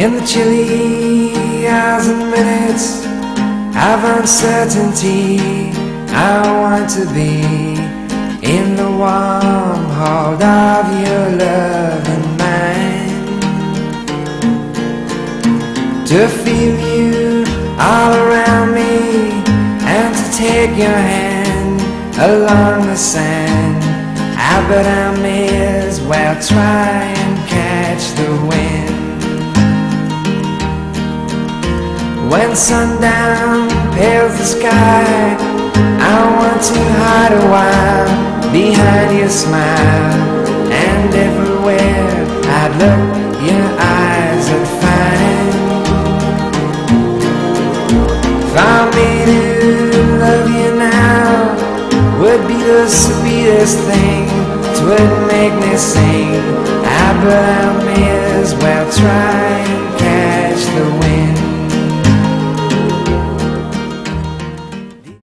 In the chilly hours and minutes of uncertainty, I want to be in the warm hold of your love and mine, to feel you all around me and to take your hand along the sand. I bet I may as well try and catch the wind. When sundown pales the sky, I want to hide a while behind your smile, and everywhere I'd look, your eyes would find. For me to love you now would be the sweetest thing, 'twould make me sing. But I may as well try and catch the wind.